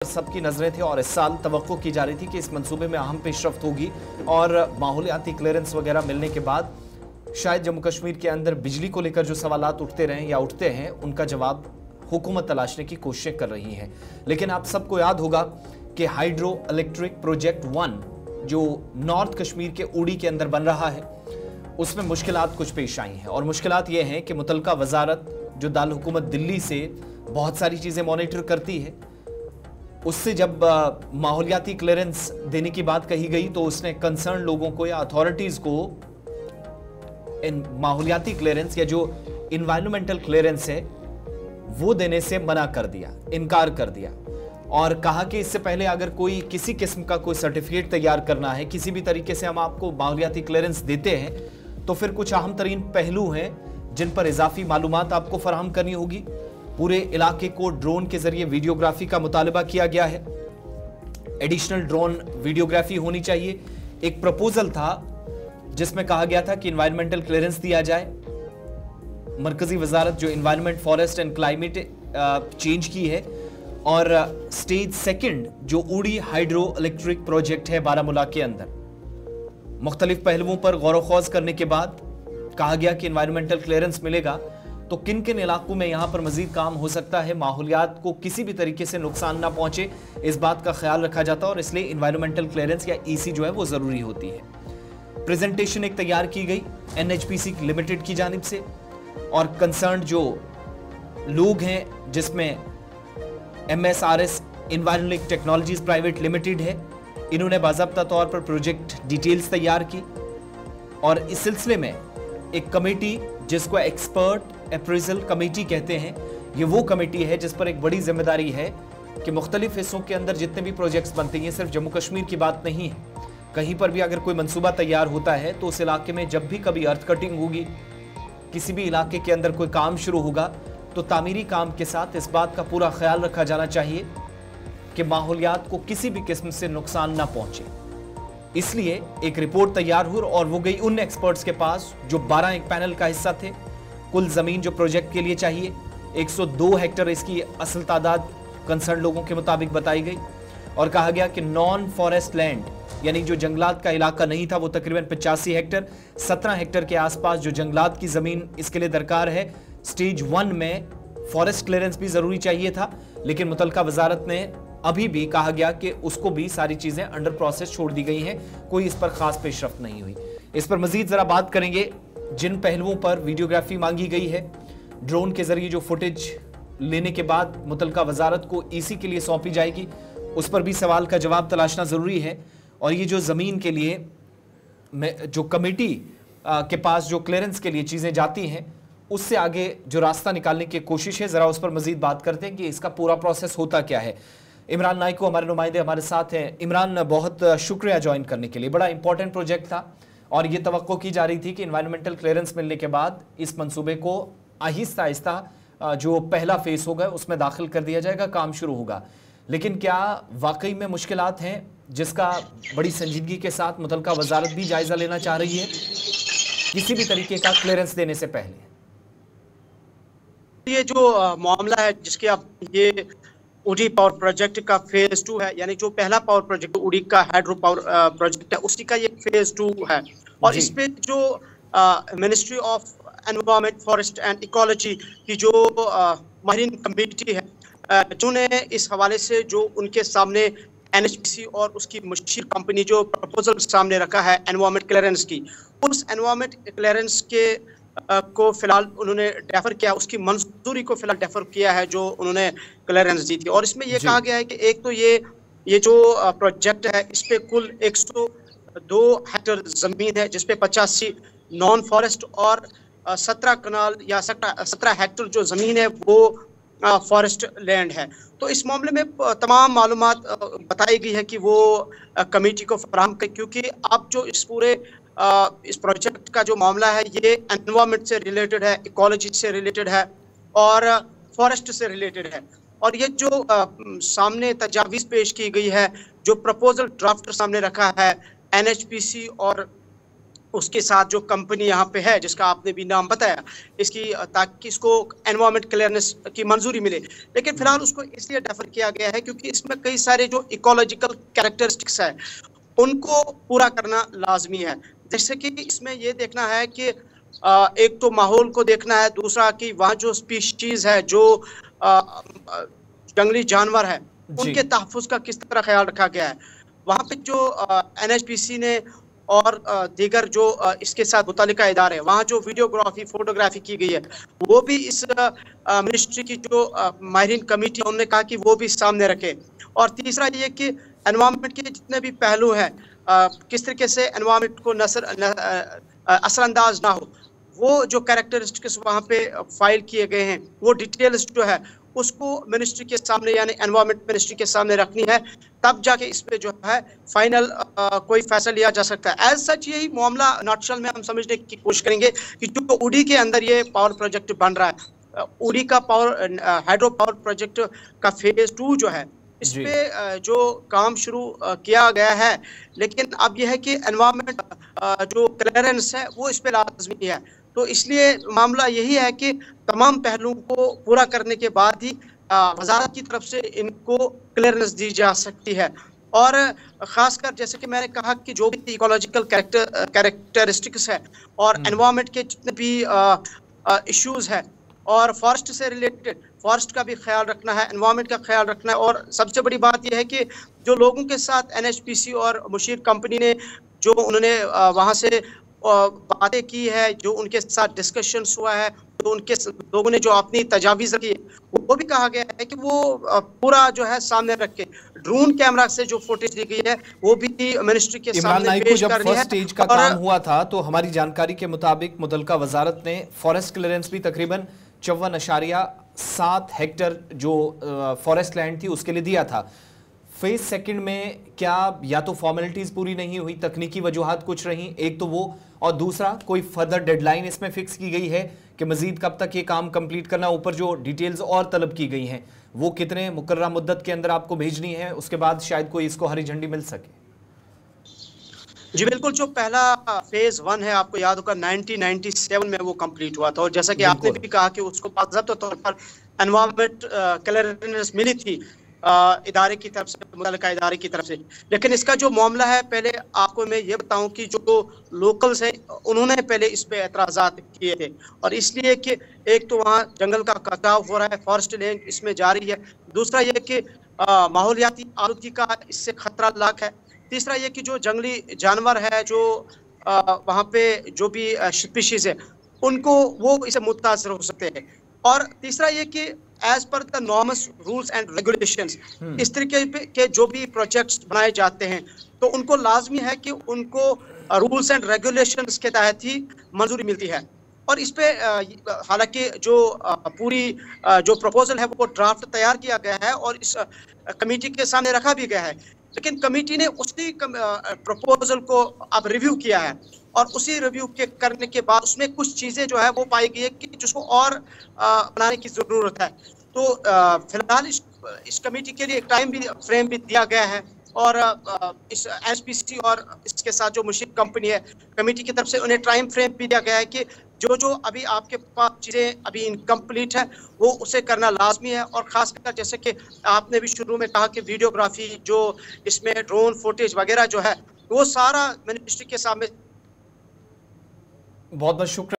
सबकी नजरें थी और इस साल तवक्को की जा रही थी कि इस मंसूबे में अहम पेशरफ्त होगी और माहौलियाती क्लियरेंस वगैरह मिलने के बाद शायद जम्मू कश्मीर के अंदर बिजली को लेकर जो सवालात उठते रहे या उठते हैं उनका जवाब हुकूमत तलाशने की कोशिशें कर रही है। लेकिन आप सबको याद होगा कि हाइड्रो इलेक्ट्रिक प्रोजेक्ट 1 जो नॉर्थ कश्मीर के उड़ी के अंदर बन रहा है उसमें मुश्किलात कुछ पेश आई हैं और मुश्किलात ये हैं कि मुतलका वजारत जो दारुल हुकूमत दिल्ली से बहुत सारी चीज़ें मॉनिटर करती है, उससे जब माहौलियाती क्लियरेंस देने की बात कही गई तो उसने कंसर्न लोगों को या अथॉरिटीज़ को इन माहौलियाती क्लियरेंस या जो इन्वायरमेंटल क्लियरेंस है वो देने से मना कर दिया, इनकार कर दिया और कहा कि इससे पहले अगर कोई किसी किस्म का कोई सर्टिफिकेट तैयार करना है, किसी भी तरीके से हम आपको माहौलियाती क्लियरेंस देते हैं तो फिर कुछ अहम तरीन पहलू हैं जिन पर इजाफी मालूमात आपको फराहम करनी होगी। पूरे इलाके को ड्रोन के जरिए वीडियोग्राफी का मुतालबा किया गया है, एडिशनल ड्रोन वीडियोग्राफी होनी चाहिए। एक प्रपोजल था जिसमें कहा गया था कि एनवायरमेंटल क्लियरेंस दिया जाए। मरकजी वजारत जो environment, forest and climate change की है और स्टेज 2 जो उड़ी हाइड्रो इलेक्ट्रिक प्रोजेक्ट है बारामूला के अंदर, मुख्तलिफ पहलुओं पर गौर ख़ौज करने के बाद कहा गया कि एनवायरमेंटल क्लियरेंस मिलेगा तो किन किन इलाकों में यहां पर मजीद काम हो सकता है, माहौलियात को किसी भी तरीके से नुकसान ना पहुंचे, इस बात का ख्याल रखा जाता है और इसलिए एनवायरमेंटल क्लियरेंस या ईसी जो है वो ज़रूरी होती है। प्रेजेंटेशन एक तैयार की गई NHPC लिमिटेड की जानिब से और कंसर्न जो लोग हैं जिसमें MSRS environmental technologies private limited है, इन्होंने बाज़ाब्ता तौर पर प्रोजेक्ट डिटेल्स तैयार की और इस सिलसिले में एक कमेटी जिसको एक्सपर्ट अप्रेजल कमेटी कहते हैं, ये वो कमेटी है जिस पर एक बड़ी जिम्मेदारी है कि मुख्तलिफ हिस्सों के अंदर जितने भी प्रोजेक्ट्स बनते हैं, सिर्फ जम्मू कश्मीर की बात नहीं है, कहीं पर भी अगर कोई मंसूबा तैयार होता है तो उस इलाके में जब भी कभी अर्थ कटिंग होगी, किसी भी इलाके के अंदर कोई काम शुरू होगा तो तामीरी काम के साथ इस बात का पूरा ख्याल रखा जाना चाहिए कि माहौलियात को किसी भी किस्म से नुकसान ना पहुंचे। इसलिए एक रिपोर्ट तैयार हुई और वो गई उन एक्सपर्ट्स के पास जो 12 एक पैनल का हिस्सा थे। कुल ज़मीन जो प्रोजेक्ट के लिए चाहिए 102 हेक्टर इसकी असल तादाद कंसर्न लोगों के मुताबिक बताई गई और कहा गया कि नॉन फॉरेस्ट लैंड यानी जो जंगलात का इलाका नहीं था वो तकरीबन 85 हेक्टर, 17 हेक्टर के आसपास जो जंगलात की ज़मीन इसके लिए दरकार है। स्टेज 1 में फॉरेस्ट क्लियरेंस भी ज़रूरी चाहिए था लेकिन मुतलका वजारत ने अभी भी कहा गया कि उसको भी सारी चीज़ें अंडर प्रोसेस छोड़ दी गई हैं, कोई इस पर खास पेशरफ्त नहीं हुई। इस पर मजीद ज़रा बात करेंगे जिन पहलुओं पर वीडियोग्राफी मांगी गई है, ड्रोन के जरिए जो फुटेज लेने के बाद मुतलका वजारत को ईसी के लिए सौंपी जाएगी, उस पर भी सवाल का जवाब तलाशना ज़रूरी है। और ये जो ज़मीन के लिए जो कमेटी के पास जो क्लियरेंस के लिए चीज़ें जाती हैं उससे आगे जो रास्ता निकालने की कोशिश है, ज़रा उस पर मजीद बात करते हैं कि इसका पूरा प्रोसेस होता क्या है। इमरान नाइको हमारे नुमाइंदे हमारे साथ हैं। इमरान, बहुत शुक्रिया ज्वाइन करने के लिए। बड़ा इंपॉर्टेंट प्रोजेक्ट था और ये तवक्को की जा रही थी कि एनवायरमेंटल क्लियरेंस मिलने के बाद इस मंसूबे को आहिस्ता आहिस्ता जो पहला फेस होगा उसमें दाखिल कर दिया जाएगा, काम शुरू होगा। लेकिन क्या वाकई में मुश्किलात हैं जिसका बड़ी संजीदगी के साथ मुतलका वजारत भी जायजा लेना चाह रही है किसी भी तरीके का क्लियरेंस देने से पहले? ये जो मामला है जिसके आप ये उड़ी पावर प्रोजेक्ट का फेज 2 है, यानी जो पहला पावर प्रोजेक्ट उड़ी का हाइड्रो पावर प्रोजेक्ट है उसी का ये फेज 2 है और इस पे जो ministry of environment, forest and ecology की जो माहिरीन कमेटी है जिन्होंने इस हवाले से जो उनके सामने NHPC और उसकी मुशीर कंपनी जो प्रपोजल सामने रखा है एनवायरनमेंट क्लियरेंस की, उस एनवायरनमेंट क्लियरेंस के को फिलहाल उन्होंने डेफर किया, उसकी मंजूरी को फिलहाल डेफर किया है जो उन्होंने क्लियरेंस दी थी। और इसमें यह कहा गया है कि एक तो ये जो प्रोजेक्ट है इस पे कुल 102 हेक्टर ज़मीन है जिसपे 85 नॉन फॉरेस्ट और 17 कनाल या 17 हेक्टर जो ज़मीन है वो फॉरेस्ट लैंड है। तो इस मामले में तमाम मालूमात बताई गई है कि वो कमेटी को फराहम कर, क्योंकि अब जो इस पूरे इस प्रोजेक्ट का जो मामला है ये एनवायरनमेंट से रिलेटेड है, इकोलॉजी से रिलेटेड है और फॉरेस्ट से रिलेटेड है। और ये जो सामने तजावीज़ पेश की गई है, जो प्रपोजल ड्राफ्ट सामने रखा है NHPC और उसके साथ जो कंपनी यहाँ पे है जिसका आपने भी नाम बताया, इसकी ताकि इसको एनवायरमेंट क्लियरेंस की मंजूरी मिले। लेकिन फिलहाल उसको इसलिए डेफर किया गया है क्योंकि इसमें कई सारे जो इकोलॉजिकल कैरेक्टरिस्टिक्स है उनको पूरा करना लाजमी है। जैसे कि इसमें ये देखना है कि एक तो माहौल को देखना है, दूसरा कि वहाँ जो स्पीशीज है, जो जंगली जानवर है, उनके तहफ़्फ़ुज़ का किस तरह ख्याल रखा गया है। वहाँ पे जो NHPC ने और दीगर जो इसके साथ मुतालिका इदारे हैं, वहाँ जो वीडियोग्राफी फोटोग्राफी की गई है, वो भी इस मिनिस्ट्री की जो माहिरीन कमेटी उन्होंने कहा कि वो भी सामने रखे। और तीसरा ये कि एनवायरनमेंट के जितने भी पहलू हैं, किस तरीके से एनवायरनमेंट को असरअंदाज ना हो, वो जो कैरेक्टरिस्टिक्स वहाँ पे फाइल किए गए हैं, वो डिटेल्स जो है उसको मिनिस्ट्री के सामने यानी एनवायरनमेंट मिनिस्ट्री के सामने रखनी है, तब जाके इस पे जो है फाइनल कोई फैसला लिया जा सकता है। एज सच यही मामला नॉटशल में हम समझने की कोशिश करेंगे कि जो उड़ी के अंदर ये पावर प्रोजेक्ट बन रहा है, उड़ी का हाइड्रो पावर प्रोजेक्ट का फेज 2 जो है, इस पे जो काम शुरू किया गया है, लेकिन अब यह है कि एनवायरनमेंट जो क्लियरेंस है वो इस पे लाजमी है। तो इसलिए मामला यही है कि तमाम पहलुओं को पूरा करने के बाद ही वज़ारत की तरफ से इनको क्लियरेंस दी जा सकती है। और ख़ासकर जैसे कि मैंने कहा कि जो भी इकोलॉजिकल कैरेक्टरिस्टिक्स है और एनवायरनमेंट के जितने भी इश्यूज़ है और फॉरेस्ट से रिलेटेड, फॉरेस्ट का भी ख्याल रखना है, एनवायरनमेंट का ख्याल रखना है। और सबसे बड़ी बात यह है कि जो लोगों के साथ NHPC और मुशीर कंपनी ने जो उन्होंने वहाँ से बातें की है, जो उनके साथ डिस्कशंस हुआ है, तो उनके लोगों ने जो अपनी तजावीज़ रखी है, वो भी कहा गया है कि वो पूरा जो है सामने रख के ड्रोन कैमरा से जो फुटेज दी गई है वो भी मिनिस्ट्री के सामने पेश कर रही है। फर्स्ट स्टेज का काम हुआ था तो हमारी जानकारी के मुताबिक मुतलका वजारत ने फॉरेस्ट क्लियरेंस भी तकरीबन 54.7 हेक्टर जो फॉरेस्ट लैंड थी उसके लिए दिया था। फेज सेकंड में क्या या तो फॉर्मेलिटीज पूरी नहीं हुई, तकनीकी वजूहात कुछ रही, एक तो वो, और दूसरा कोई फर्दर डेडलाइन इसमें फिक्स की गई है कि मजीद कब तक ये काम कंप्लीट करना, ऊपर जो डिटेल्स और तलब की गई हैं वो कितने मुकर्रर मुद्दत के अंदर आपको भेजनी है, उसके बाद शायद कोई इसको हरी झंडी मिल सके? जी बिल्कुल, जो पहला फेज 1 है आपको याद होगा 1997 में वो कंप्लीट हुआ था, और जैसा कि आपने भी कहा कि उसको बाज़ाब्ता तौर पर एनवायरनमेंट क्लियरेंस मिली थी इदारे की तरफ से, मुतल्लिका इदारे की तरफ से। लेकिन इसका जो मामला है, पहले आपको मैं ये बताऊं कि जो लोकल्स हैं उन्होंने पहले इस पे एतराज़ात किए थे, और इसलिए कि एक तो वहाँ जंगल का कटाव हो रहा है, फॉरेस्ट लैंड इसमें जारी है, दूसरा ये कि माहौलियाती आलूदगी का इससे खतरा लाक है, तीसरा ये कि जो जंगली जानवर है, जो वहाँ पे जो भी स्पीशीज है उनको वो इसे मुतासर हो सकते हैं, और तीसरा ये कि as per the norms rules and regulations इस तरीके के जो भी प्रोजेक्ट्स बनाए जाते हैं तो उनको लाजमी है कि उनको रूल्स एंड रेगुलेशंस के तहत ही मंजूरी मिलती है। और इस पे हालांकि जो पूरी जो प्रपोजल है वो ड्राफ्ट तैयार किया गया है और इस कमेटी के सामने रखा भी गया है, लेकिन कमेटी ने उसी प्रपोजल को अब रिव्यू किया है, और उसी रिव्यू के करने के बाद उसमें कुछ चीज़ें जो है वो पाई गई है कि जिसको और बनाने की ज़रूरत है। तो फिलहाल इस कमेटी के लिए एक टाइम भी फ्रेम भी दिया गया है, और इस NHPC और इसके साथ जो मुशीर कंपनी है कमेटी की तरफ से उन्हें टाइम फ्रेम भी दिया गया है कि जो जो अभी आपके पास चीज़ें अभी इनकम्प्लीट है वो उसे करना लाजमी है। और ख़ासकर जैसे कि आपने भी शुरू में कहा कि वीडियोग्राफी जो इसमें ड्रोन फुटेज वगैरह जो है वो सारा मिनिस्ट्री के सामने। बहुत बहुत शुक्रिया।